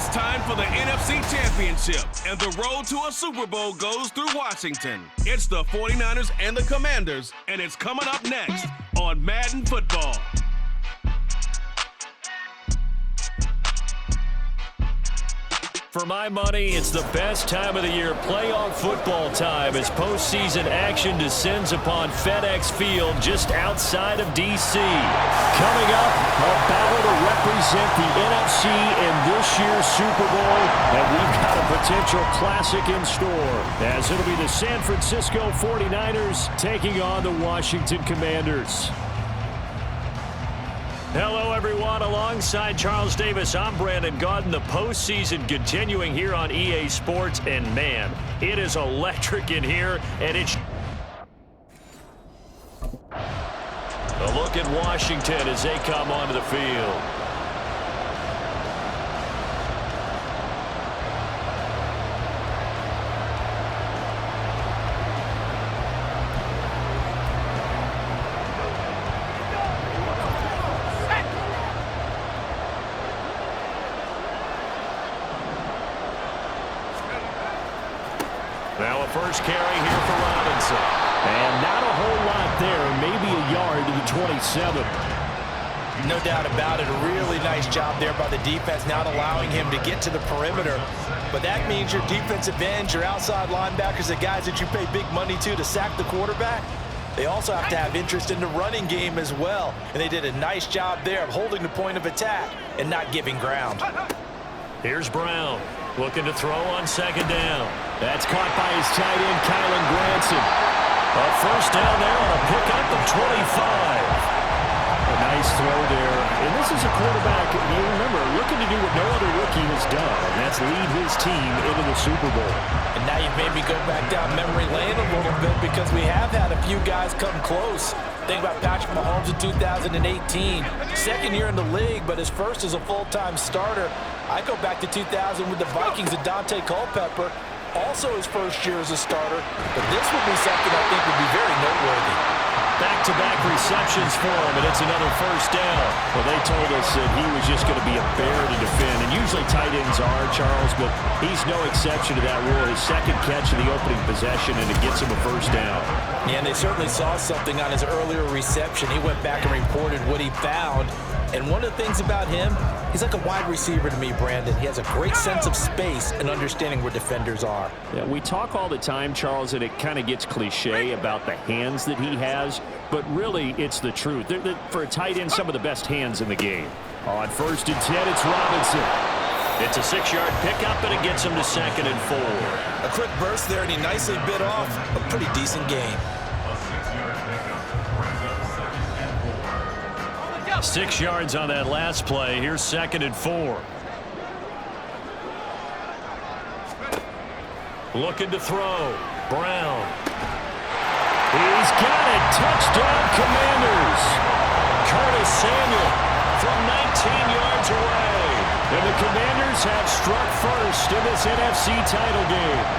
It's time for the NFC Championship, and the road to a Super Bowl goes through Washington. It's the 49ers and the Commanders, and it's coming up next on Madden Football. For my money, it's the best time of the year, playoff football time, as postseason action descends upon FedEx Field just outside of D.C. Coming up, a battle to represent the NFC in this year's Super Bowl, and we've got a potential classic in store, as it'll be the San Francisco 49ers taking on the Washington Commanders. Hello, everyone. Alongside Charles Davis, I'm Brandon Gaudin. The postseason continuing here on EA Sports, and man, it is electric in here, and it's a look at Washington as they come onto the field. Now a first carry here for Robinson. And not a whole lot there, maybe a yard to the 27. No doubt about it, a really nice job there by the defense, not allowing him to get to the perimeter. But that means your defensive ends, your outside linebackers, the guys that you pay big money to sack the quarterback, they also have to have interest in the running game as well. And they did a nice job there of holding the point of attack and not giving ground. Here's Brown. Looking to throw on second down. That's caught by his tight end, Kylan Granson. A first down there on a pickup of 25. A nice throw there. And this is a quarterback, you remember, looking to do what no other rookie has done, and that's lead his team into the Super Bowl. And now you've made me go back down memory lane a little bit, because we have had a few guys come close. Think about Patrick Mahomes in 2018. Second year in the league, but his first as a full-time starter. I go back to 2000 with the Vikings and Dante Culpepper. Also his first year as a starter. But this would be something I think would be very noteworthy. Back-to-back receptions for him, and it's another first down. Well, they told us that he was just going to be a bear to defend, and usually tight ends are, Charles, but he's no exception to that rule. His second catch of the opening possession, and it gets him a first down. Yeah, and they certainly saw something on his earlier reception. He went back and reported what he found. And one of the things about him, he's like a wide receiver to me, Brandon. He has a great sense of space and understanding where defenders are. Yeah, we talk all the time, Charles, and it kind of gets cliche about the hands that he has, but really it's the truth. For a tight end, some of the best hands in the game. On 1st and 10, it's Robinson. It's a 6-yard pickup, and it gets him to 2nd and 4. A quick burst there, and he nicely bit off a pretty decent gain. 6 yards on that last play. Here's 2nd and 4. Looking to throw. Brown. He's got it. Touchdown, Commanders. Curtis Samuel from 19 yards away. And the Commanders have struck first in this NFC title game.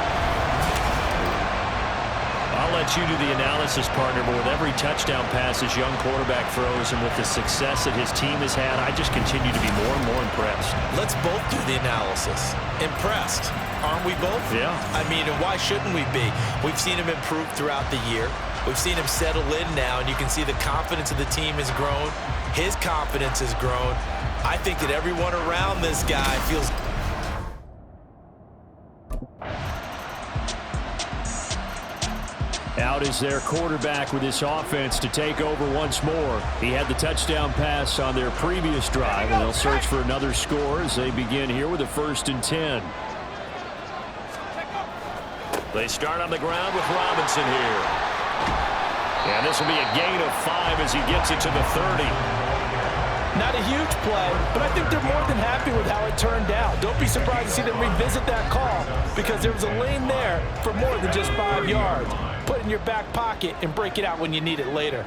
I'll let you do the analysis, partner, but with every touchdown pass his young quarterback throws and with the success that his team has had, I just continue to be more and more impressed. Let's both do the analysis. Impressed. Aren't we both? Yeah. I mean, and why shouldn't we be? We've seen him improve throughout the year. We've seen him settle in now, and you can see the confidence of the team has grown. His confidence has grown. I think that everyone around this guy feels... Out is their quarterback with his offense to take over once more. He had the touchdown pass on their previous drive, and they'll search for another score as they begin here with a 1st and 10. They start on the ground with Robinson here. And this will be a gain of 5 as he gets it to the 30. Not a huge play, but I think they're more than happy with how it turned out. Don't be surprised to see them revisit that call, because there was a lane there for more than just 5 yards. Put it in your back pocket and break it out when you need it later.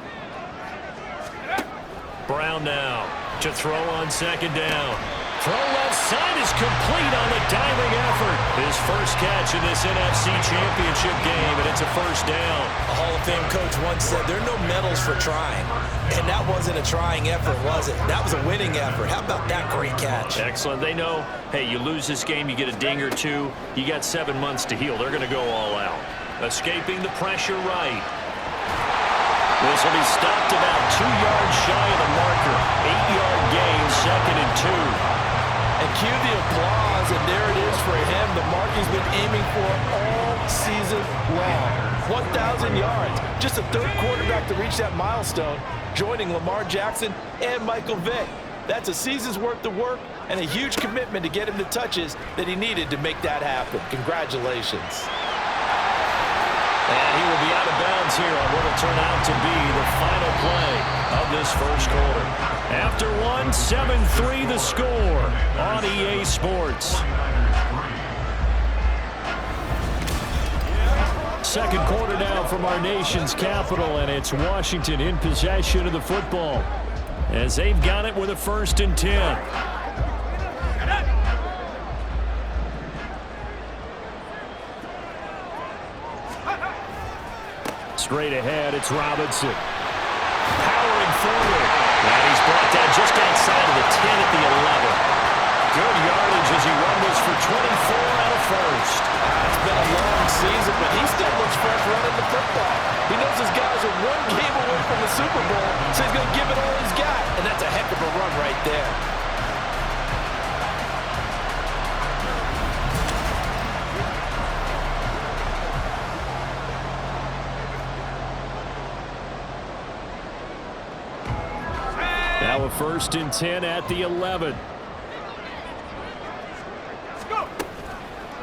Brown now to throw on 2nd down. Throw left side is complete on the diving effort. His first catch in this NFC Championship game, and it's a first down. A Hall of Fame coach once said there are no medals for trying. And that wasn't a trying effort, was it? That was a winning effort. How about that great catch? Excellent. They know, hey, you lose this game, you get a ding or two. You got 7 months to heal. They're going to go all out. Escaping the pressure right. This will be stopped about 2 yards shy of the marker. 8-yard gain, 2nd and 2. And cue the applause, and there it is for him. The mark he's been aiming for all season long. 1,000 yards. Just a third quarterback to reach that milestone, joining Lamar Jackson and Michael Vick. That's a season's worth of work and a huge commitment to get him the touches that he needed to make that happen. Congratulations. And he will be out of bounds here on what will turn out to be the final play of this first quarter. After one, 7-3 the score on EA Sports. Second quarter now from our nation's capital, and it's Washington in possession of the football as they've got it with a 1st and 10. Straight ahead, it's Robinson. Powering forward. And he's brought down just outside of the 10 at the 11. Good yardage as he rumbles for 24 out of first. It's been a long season, but he still looks fresh running the football. He knows his guys are one game away from the Super Bowl, so he's going to give it all he's got. And that's a heck of a run right there. Now a 1st and 10 at the 11.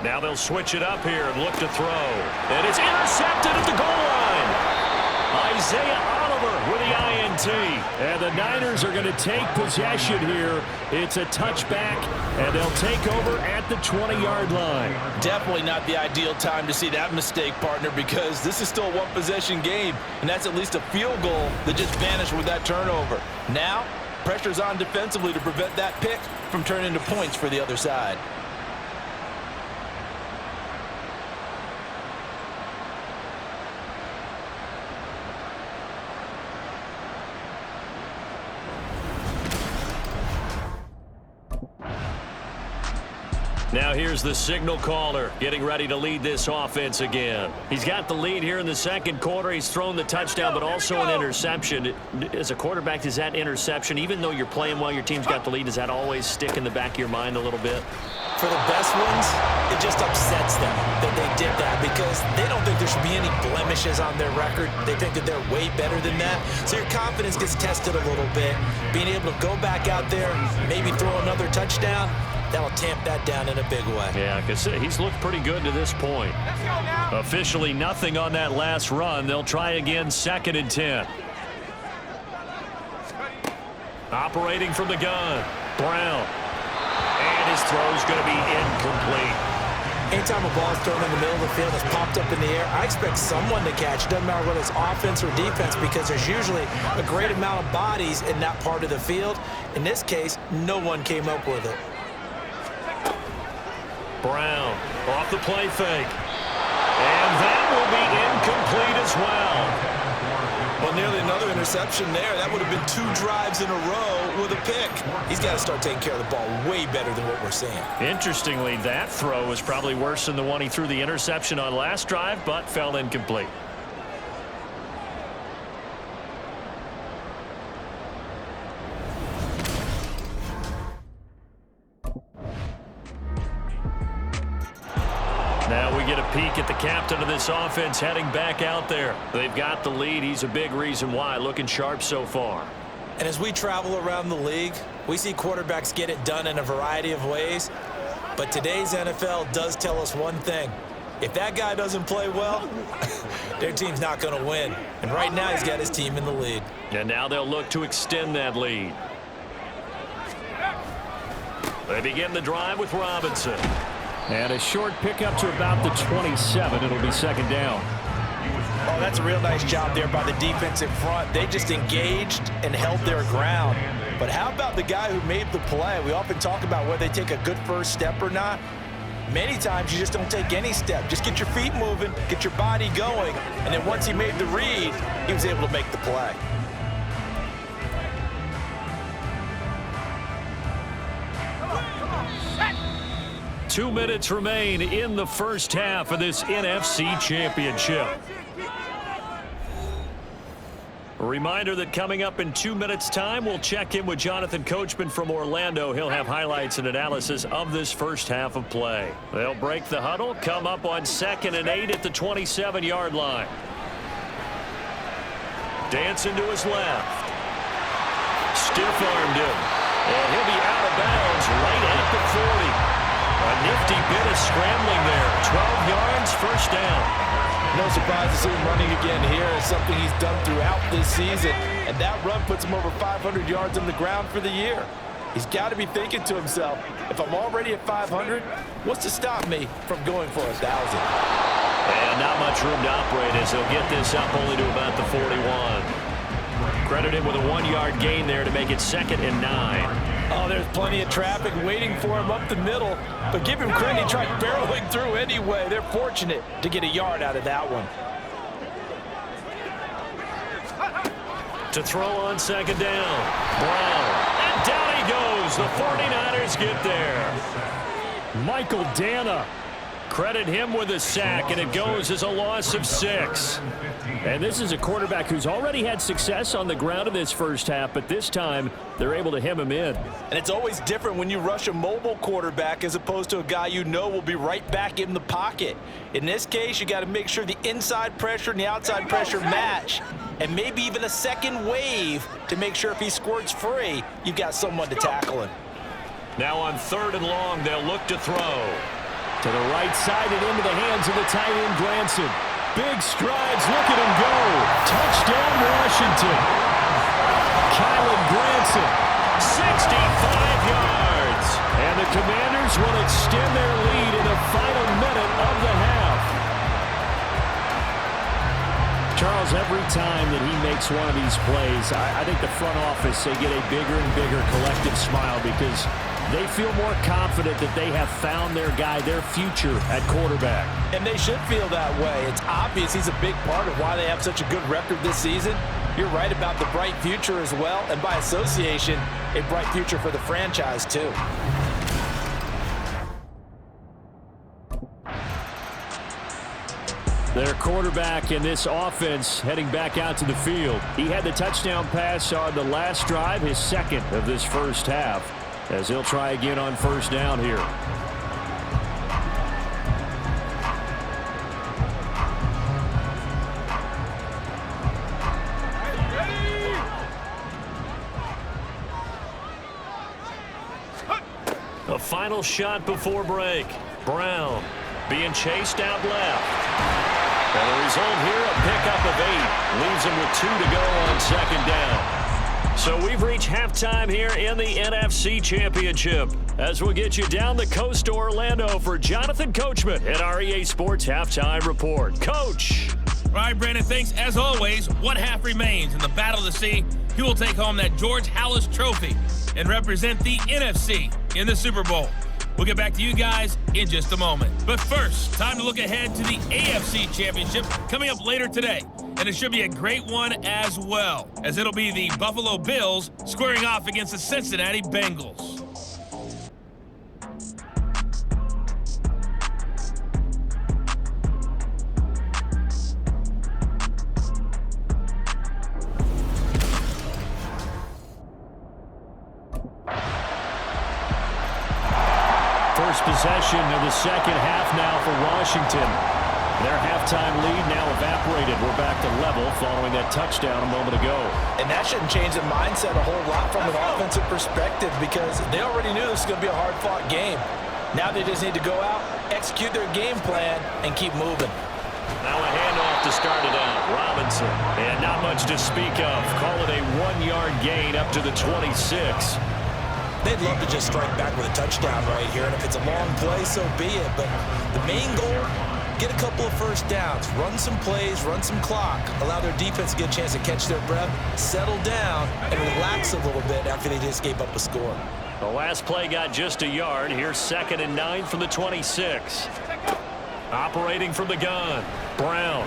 Now they'll switch it up here and look to throw. And it's intercepted at the goal line. Isaiah Oliver with the INT. And the Niners are going to take possession here. It's a touchback, and they'll take over at the 20-yard line. Definitely not the ideal time to see that mistake, partner, because this is still a one-possession game, and that's at least a field goal that just vanished with that turnover. Now, pressure's on defensively to prevent that pick from turning into points for the other side. Now here's the signal caller getting ready to lead this offense again. He's got the lead here in the second quarter. He's thrown the touchdown, but also an interception. As a quarterback, does that interception, even though you're playing well, your team's got the lead, does that always stick in the back of your mind a little bit? For the best ones, it just upsets them that they did that because they don't think there should be any blemishes on their record. They think that they're way better than that. So your confidence gets tested a little bit. Being able to go back out there, maybe throw another touchdown, that'll tamp that down in a big way. Yeah, because he's looked pretty good to this point. Officially nothing on that last run. They'll try again, 2nd and 10. Operating from the gun, Brown. And his throw's going to be incomplete. Anytime a ball is thrown in the middle of the field, it's popped up in the air, I expect someone to catch. Doesn't matter whether it's offense or defense, because there's usually a great amount of bodies in that part of the field. In this case, no one came up with it. Brown off the play fake. And that will be incomplete as well. Well, nearly another interception there. That would have been 2 drives in a row with a pick. He's got to start taking care of the ball way better than what we're seeing. Interestingly, that throw was probably worse than the one he threw the interception on last drive, but fell incomplete. Now we get a peek at the captain of this offense heading back out there. They've got the lead. He's a big reason why. Looking sharp so far. And as we travel around the league, we see quarterbacks get it done in a variety of ways. But today's NFL does tell us one thing. If that guy doesn't play well, their team's not going to win. And right now he's got his team in the lead. And now they'll look to extend that lead. They begin the drive with Robinson. And a short pickup to about the 27. It'll be 2nd down. Oh, that's a real nice job there by the defense in front. They just engaged and held their ground. But how about the guy who made the play? We often talk about whether they take a good first step or not. Many times you just don't take any step. Just get your feet moving, get your body going, and then once he made the read, he was able to make the play. Two minutes remain in the first half of this NFC Championship. A reminder that coming up in 2 minutes' time, we'll check in with Jonathan Coachman from Orlando. He'll have highlights and analysis of this first half of play. They'll break the huddle, come up on 2nd and 8 at the 27-yard line. Dancing to his left. Stiff-armed him. And he'll be out of bounds right at the 40. A nifty bit of scrambling there. 12 yards, first down. No surprise to see him running again here. It's something he's done throughout this season. And that run puts him over 500 yards on the ground for the year. He's got to be thinking to himself, if I'm already at 500, what's to stop me from going for 1,000? And not much room to operate as he'll get this up only to about the 41. Credited with a 1-yard gain there to make it 2nd and 9. Oh, there's plenty of traffic waiting for him up the middle. But give him credit, he tried barreling through anyway. They're fortunate to get a yard out of that one. To throw on 2nd down. Brown. And down he goes. The 49ers get there. Michael Dana. Credit him with a sack, and it goes as a loss of 6. And this is a quarterback who's already had success on the ground in this first half, but this time they're able to hem him in. And it's always different when you rush a mobile quarterback as opposed to a guy you know will be right back in the pocket. In this case, you got to make sure the inside pressure and the outside pressure match, and maybe even a second wave to make sure if he squirts free, you've got someone to tackle him. Now on 3rd and long, they'll look to throw. To the right side and into the hands of the tight end, Granson. Big strides, look at him go. Touchdown, Washington. Kylan Granson, 65 yards. And the Commanders will extend their lead in the final minute of the half. Charles, every time that he makes one of these plays, I think the front office, they get a bigger and bigger collective smile because they feel more confident that they have found their guy, their future at quarterback. And they should feel that way. It's obvious he's a big part of why they have such a good record this season. You're right about the bright future as well, and by association, a bright future for the franchise too. Their quarterback in this offense heading back out to the field. He had the touchdown pass on the last drive, his 2nd of this first half, as he'll try again on 1st down here. A final shot before break. Brown being chased out left. And the result here, a pickup of 8. Leaves him with 2 to go on 2nd down. So we've reached halftime here in the NFC Championship. As we'll get you down the coast to Orlando for Jonathan Coachman at our EA Sports Halftime Report. Coach. All right, Brandon, thanks. As always, one half remains in the Battle of the Sea. He will take home that George Halas Trophy and represent the NFC in the Super Bowl. We'll get back to you guys in just a moment. But first, time to look ahead to the AFC Championship coming up later today. And it should be a great one as well, as it'll be the Buffalo Bills squaring off against the Cincinnati Bengals. First possession of the second half now for Washington. Their halftime lead now evaporated. We're back to level following that touchdown a moment ago. And that shouldn't change the mindset a whole lot from an offensive perspective because they already knew this was going to be a hard-fought game. Now they just need to go out, execute their game plan, and keep moving. Now a handoff to start it out. Robinson. And not much to speak of. Call it a 1-yard gain up to the 26. They'd love to just strike back with a touchdown right here, and if it's a long play, so be it. But the main goal, get a couple of first downs, run some plays, run some clock, allow their defense to get a chance to catch their breath, settle down, and relax a little bit after they just gave up a score. The last play got just a yard. Here's 2nd and 9 from the 26. Operating from the gun, Brown.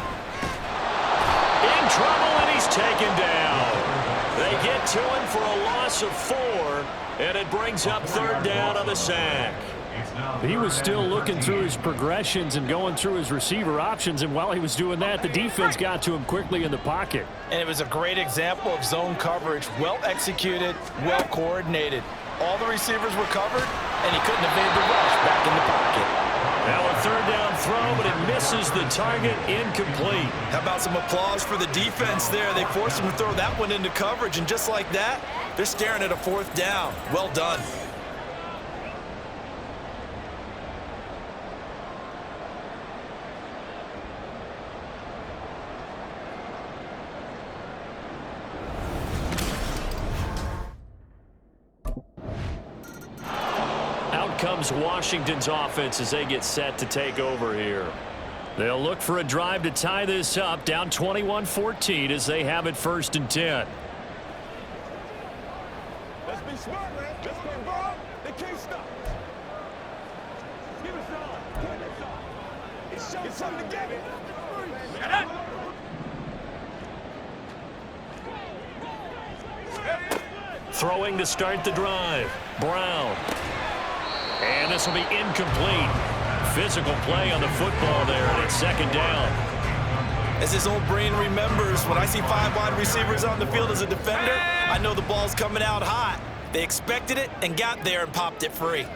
In trouble, and he's taken down. They get to him for a loss of 4, and it brings up 3rd down on the sack. He was still looking through his progressions and going through his receiver options, and while he was doing that, the defense got to him quickly in the pocket. And it was a great example of zone coverage, well executed, well coordinated. All the receivers were covered, and he couldn't evade the rush back in the pocket. Now a 3rd down throw, but it misses the target, incomplete. How about some applause for the defense there? They forced him to throw that one into coverage, and just like that, they're staring at a 4th down. Well done. Comes Washington's offense as they get set to take over here. They'll look for a drive to tie this up, down 21-14 as they have it 1st and 10. Let's be smart, man. Let's go, bro. They can't stop. Give us on. Give us on. It's showing something to give it. Throwing to start the drive. Brown. And this will be incomplete. Physical play on the football there, and it's 2nd down. As his old brain remembers, when I see 5 wide receivers on the field as a defender, I know the ball's coming out hot. They expected it and got there and popped it free.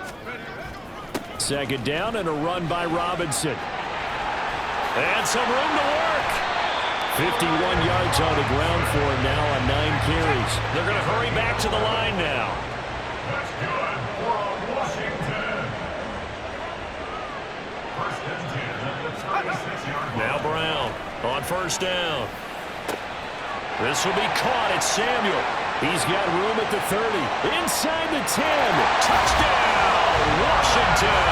2nd down and a run by Robinson. And some room to work. 51 yards on the ground for him now on 9 carries. They're going to hurry back to the line now. That's good for Washington. 1st and 10 at the 36-yard line. Now Brown on 1st down. This will be caught at Samuel. He's got room at the 30. Inside the 10. Touchdown, Washington.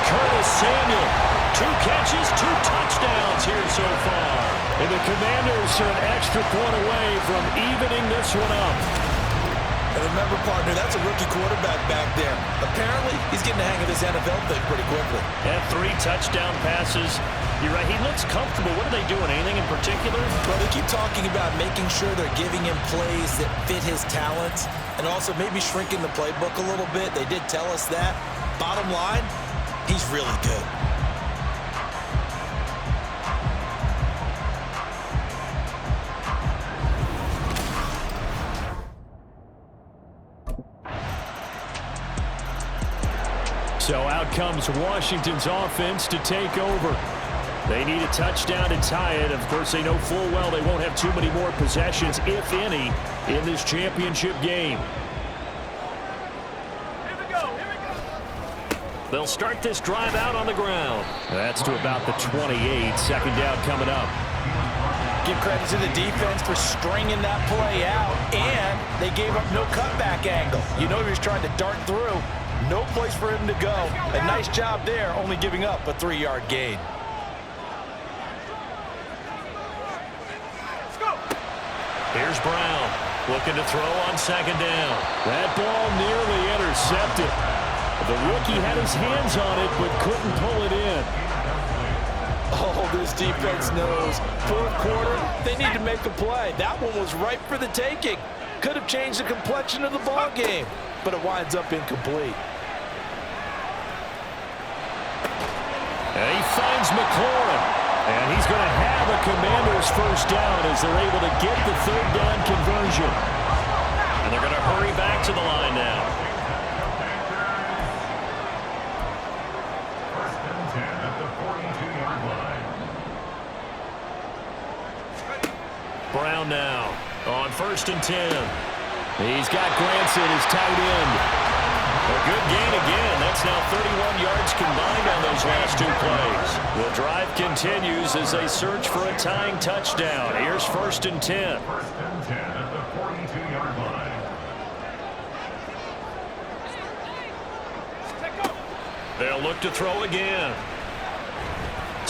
Curtis Samuel. 2 catches, 2 touchdowns here so far. And the Commanders are an extra point away from evening this one up. And remember, partner, that's a rookie quarterback back there. Apparently, he's getting the hang of this NFL thing pretty quickly. Had 3 touchdown passes. You're right, he looks comfortable. What are they doing? Anything in particular? Well, they keep talking about making sure they're giving him plays that fit his talents and also maybe shrinking the playbook a little bit. They did tell us that. Bottom line, he's really good. So out comes Washington's offense to take over. They need a touchdown to tie it. Of course, they know full well they won't have too many more possessions, if any, in this championship game. Here we go. Here we go. They'll start this drive out on the ground. That's to about the 28. 2nd down coming up. Give credit to the defense for stringing that play out, and they gave up no cutback angle. You know he was trying to dart through. No place for him to go. A nice job there, only giving up a 3-yard gain. Here's Brown looking to throw on 2nd down. That ball nearly intercepted. The rookie had his hands on it but couldn't pull it in. Oh, this defense knows. 4th quarter, they need to make a play. That one was ripe for the taking. Could have changed the complexion of the ball game, but it winds up incomplete. And he finds McLaurin. And he's going to have a Commander's 1st down as they're able to get the 3rd down conversion. And they're going to hurry back to the line now. 1st and 10 at the 42-yard line. Brown now on 1st and 10. He's got Granson as tight end. A good gain again. That's now 31 yards combined on those last 2 plays. The drive continues as they search for a tying touchdown. Here's 1st and 10. 1st and 10 at the 42-yard line. They'll look to throw again.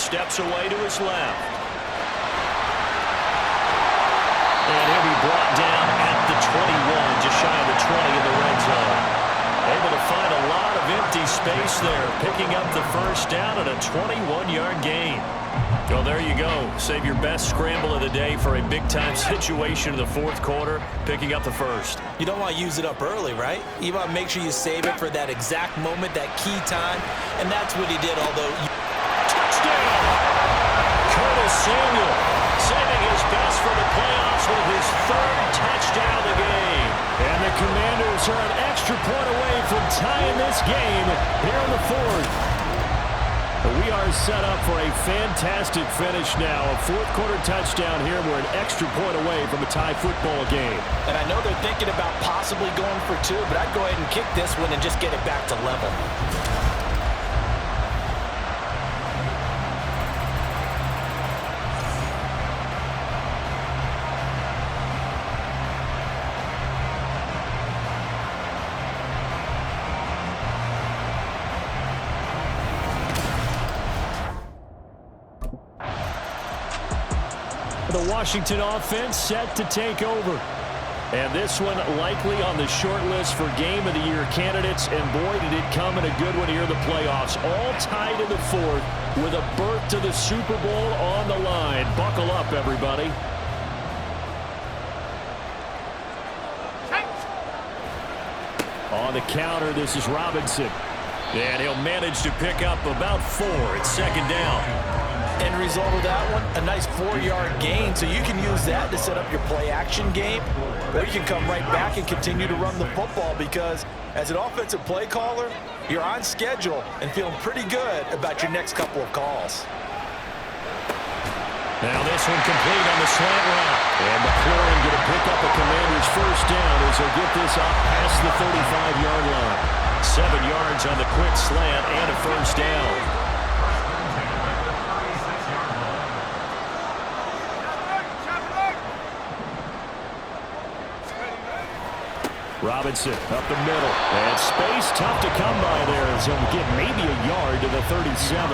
steps away to his left. And he'll be brought down at the 21, just shy of the 20 in the red zone. Able to find a lot of empty space there, picking up the first down at a 21-yard gain. Well, there you go. Save your best scramble of the day for a big-time situation in the fourth quarter, picking up the first. You don't want to use it up early, right? You want to make sure you save it for that exact moment, that key time, and that's what he did, although... Touchdown! Curtis Samuel saving his best for the playoffs with his third touchdown of the game. And the Commanders are an extra point away from tying this game here in the fourth. We are set up for a fantastic finish now. A fourth-quarter touchdown here. We're an extra point away from a tie football game. And I know they're thinking about possibly going for two, but I'd go ahead and kick this one and just get it back to level. The Washington offense set to take over. And this one likely on the short list for Game of the Year candidates. And boy, did it come in a good one here in the playoffs. All tied in the fourth with a berth to the Super Bowl on the line. Buckle up, everybody. On the counter, this is Robinson. And he'll manage to pick up about 4. It's second down. End result of that one, a nice 4-yard gain. So you can use that to set up your play-action game, or you can come right back and continue to run the football because as an offensive play caller, you're on schedule and feeling pretty good about your next couple of calls. Now this one complete on the slant route. And McLaurin going to pick up a Commander's first down as he'll get this up past the 35-yard line. 7 yards on the quick slant and a first down. Robinson up the middle. And space tough to come by there as he'll get maybe a yard to the 37.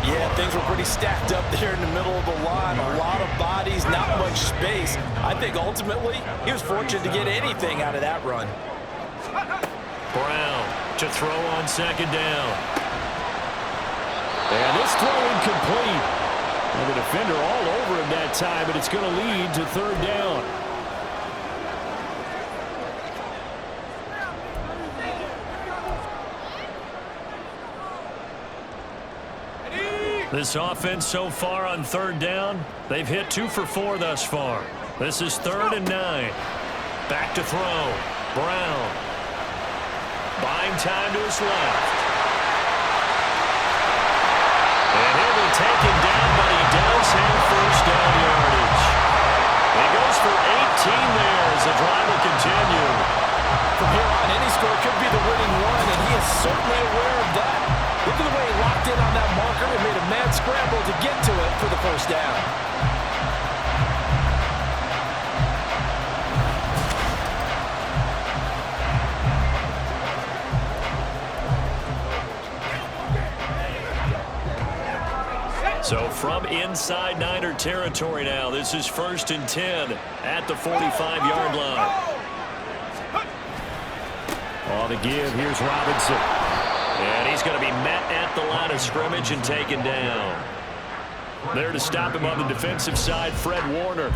Yeah, things were pretty stacked up there in the middle of the line. A lot of bodies, not much space. I think ultimately he was fortunate to get anything out of that run. Brown to throw on second down. And this throw incomplete. And the defender all over him that time, but it's going to lead to third down. This offense so far on third down, they've hit 2 for 4 thus far. This is 3rd and 9. Back to throw. Brown. Buying time to his left. And he'll be taken down, but he does have first down yardage. He goes for 18 there as the drive will continue. From here on, any score could be the winning one, and he is certainly aware of that. Look at the way he locked in on that marker and made a mad scramble to get to it for the first down. So from inside Niner territory now, this is 1st and 10 at the 45-yard line. On the give, here's Robinson. And he's going to be met at the line of scrimmage and taken down. There to stop him on the defensive side, Fred Warner.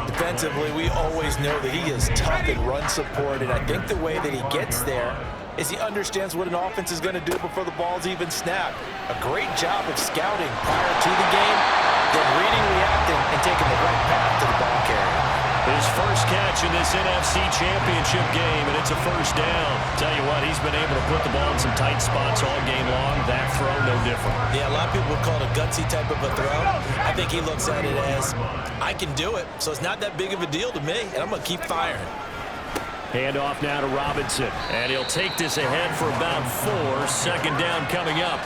Defensively, we always know that he is tough in run support, and I think the way that he gets there is he understands what an offense is going to do before the ball's even snapped. A great job of scouting prior to the game, then reading, reacting, and taking the right path to the ball carrier. His first catch in this NFC Championship game, and it's a first down. Tell you what, he's been able to put the ball in some tight spots all game long. That throw, no different. Yeah, a lot of people would call it a gutsy type of a throw. I think he looks at it as, I can do it, so it's not that big of a deal to me, and I'm going to keep firing. Handoff now to Robinson. And he'll take this ahead for about 4. Second down coming up.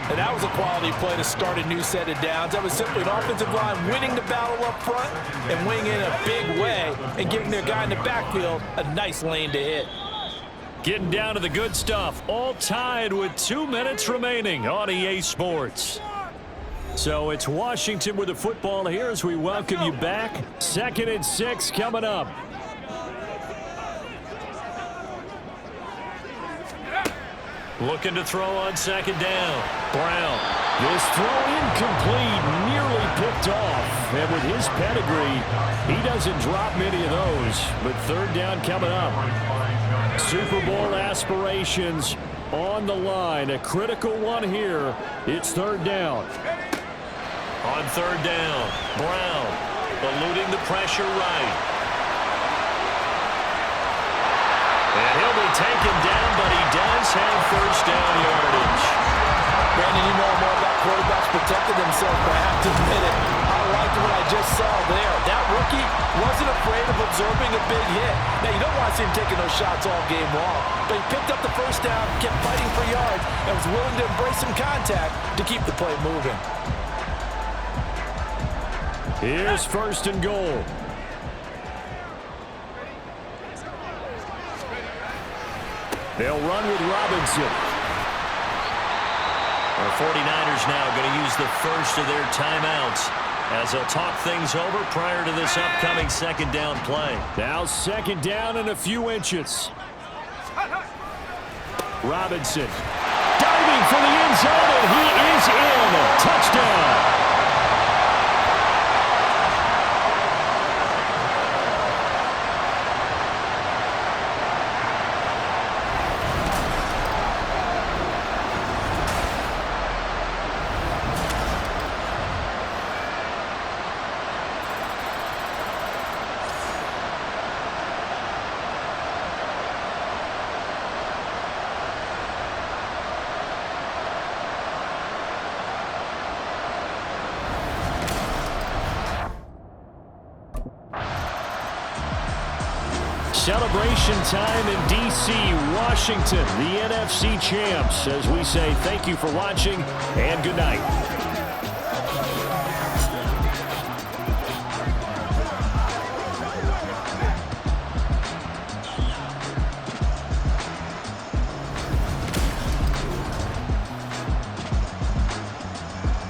And that was a quality play to start a new set of downs. That was simply an offensive line winning the battle up front and winning in a big way and giving their guy in the backfield a nice lane to hit. Getting down to the good stuff. All tied with 2 minutes remaining on EA Sports. So it's Washington with the football here as we welcome you back. 2nd and 6 coming up. Looking to throw on 2nd down. Brown. This throw incomplete, nearly picked off. And with his pedigree, he doesn't drop many of those. But 3rd down coming up. Super Bowl aspirations on the line. A critical one here. It's 3rd down. On 3rd down, Brown eluding the pressure right. And he'll be taken down, but he does have 1st down yardage. Brandon, you know more about quarterbacks protecting themselves, but I have to admit it. I liked what I just saw there. That rookie wasn't afraid of absorbing a big hit. Now, you don't want to see him taking those shots all game long, but he picked up the 1st down, kept fighting for yards, and was willing to embrace some contact to keep the play moving. Here's 1st and goal. They'll run with Robinson. The 49ers now going to use the first of their timeouts as they'll talk things over prior to this upcoming 2nd down play. Now 2nd down and a few inches. Robinson diving for the end zone, and he is in. Touchdown. Celebration time in D.C., Washington, the NFC champs, as we say thank you for watching and good night.